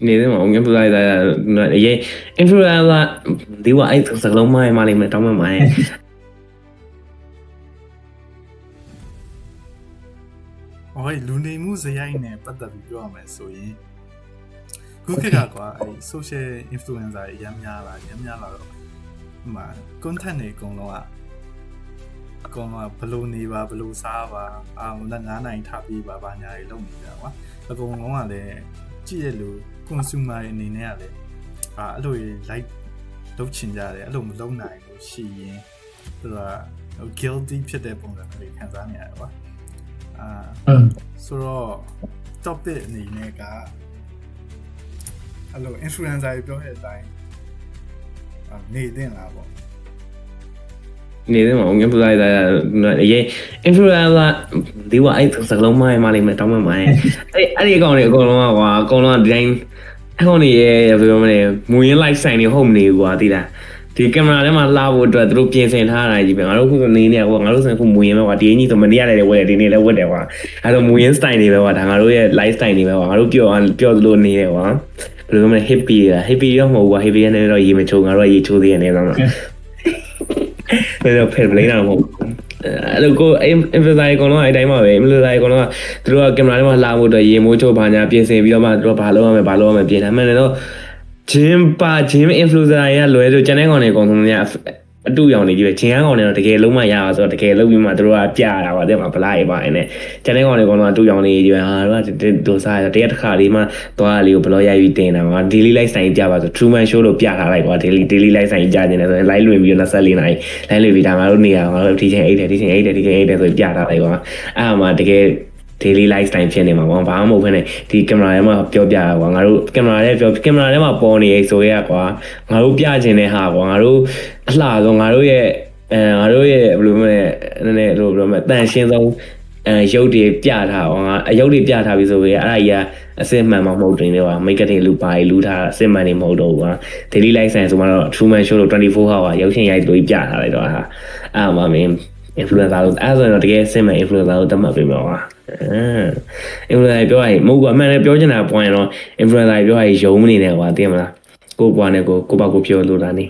နေတယ်မှာ influencer ရေး influencer ဒီကအဲ့စကလုံးမိုင်းမလေးမတောင်းမှမိုင်းဟောလူနေမှုဇယိုင်းနဲ့ပတ်သက်ပြီးပြောရမယ်ဆိုရင်ခုခေတ်ကကွာအဲ့ social influencer ရမ်းများလာတော့ဟိုမှာ content တွေအကုန်လုံးကဘလို့နေပါဘလို့စားပါ9နိုင်ထပ်ပြီးပါဘာညာတွေလုပ်နေကြကွာအကုန်လုံးကလည်းကြည့်ရလို့ consumer တွေအနေနဲ့ကလည်းအဲ့လို like လုပ်ချင်ကြတယ်အဲ့လိုမလုပ်နိုင်လို့ရှိရင်သူက guilty ဖြစ်တဲ့ပုံစံတွေခံစားနေရတယ်ကွာဆိုတော့ topic အနေနဲ့ကအဲ့လို influencer တွေပြောတဲ့အတိုင်းနေတင်လားပေါ့နေတယ်မှာ influencer ရေး influencer ဒီကအဲ့စကလုံးမိုင်းမလေးမတောင်းမှမိုင်းအဲ့ဒီအကောင်တွေအကုန်လုံးကကွာအကုန်လုံးကဒီတိုင်းအကောင်တွေရဲ့ဘယ်လိုမလဲမူရင်း live ဆိုင်တွေဟုတ်မနေဘူးကွာသိလားဒီကင်မရာထဲမှာလှဖို့အတွက်သူတို့ပြင်ဆင်ထားတာကြီးပဲငါတို့ခုနေနေကွာငါတို့ဆိုခုမူရင်းပဲကွာဒီအင်းကြီးဆိုမနေရတယ်ဝယ်တယ်ဒီနေ့လည်းဝတ်တယ်ကွာအဲ့တော့မူရင်း style တွေပဲကွာဒါငါတို့ရဲ့ live style တွေပဲကွာငါတို့ပြောသလိုနေတယ်ကွာဘယ်လိုမလဲ hippie တော့မဟုတ်ဘူးကွာ hippie နဲ့တော့ရေမချိုးငါတို့ကရေချိုးသေးတယ်နေတော့တော့ဖက်ပလိန်းတာမဟုတ်အဲ့လိုကို influencer အကုန်လုံးအဲ့တိုင်းပါပဲ influencer အကုန်လုံးကသူတို့ကကင်မရာထဲမှာလှဖို့အတွက်ရေမိုးချိုးဘာညာပြင်ဆင်ပြီးတော့မှသူတို့ဘာလုပ်ရမလဲပြင်ထားမှန်းတယ်တော့ဂျင်း influencer တွေကလွယ်ဆိုကျန်တဲ့ကောင်တွေအကုန်လုံးကအတူရောင်နေကြီးပဲဂျင်းကောင်တွေတော့တကယ်လုံးမရအောင်ဆိုတော့တကယ်လုံးပြီးမှသူတို့ကပြတာပါတဲ့မှာဗလားရေးပါနေကျန်တဲ့ကောင်တွေအကုန်လုံးအတူရောင်နေကြီးပဲဟာတို့စားတရက်တစ်ခါလေးမှသွားလေးကိုဘလော့ရိုက်ပြီးတင်တာပါ daily life ဆိုင်ပြပါဆို Truman Show လို့ပြထားလိုက်ကွာ daily life ဆိုင်ကြနေတယ်ဆိုရင် live လွင်ပြီးတော့24နာရီ live လွင်ပြီးဒါငါတို့နေရငါတို့ဒီချိန်အိတ်တယ်ဆိုပြထားလိုက်ကွာအဲ့မှာတကယ်daily lifestyle ဖြစ်နေမှာပေါ့ဘာမှမဟုတ်ဘဲနဲ့ဒီကင်မရာထဲမှာပြောပြတာကွာငါတို့ကင်မရာထဲမှာပေါ်နေဆိုရကွာငါတို့ပြချင်တဲ့ဟာကွာငါတို့အလှဆုံးငါတို့ရဲ့ဘယ်လိုမလဲနည်းနည်းဘယ်လိုမလဲတန်ရှင်းဆုံးရုပ်တွေပြထားကွာအရုပ်တွေပြထားပြီးဆိုရအဲ့ဒါကြီးကအစစ်မှန်မှမဟုတ်တင်လေကွာ marketing လူပါလူထားအစစ်မှန်နေမဟုတ်တော့ဘူးကွာ daily lifestyle ဆိုမှတော့ Truman Show လို့24 hour ရုပ်ရှင်ရိုက်လို့ပြထားလိုက်တော့ဟာအဲ့မှာမင်း influencer လို့အဲ့ဆိုတော့တကယ်စစ်မှန် influencer လို့သတ်မှတ်ပေးမှာကွာinfluencer ပြောရရင်မဟုတ်ကွာအမှန်လည်းပြောချင်တာပွင့်တော့ influencer ပြောရရင်ယုံမနေနဲ့ကွာသိမလားကိုပွားနဲ့ကိုပေါ့ကိုပြောလို့တာနေ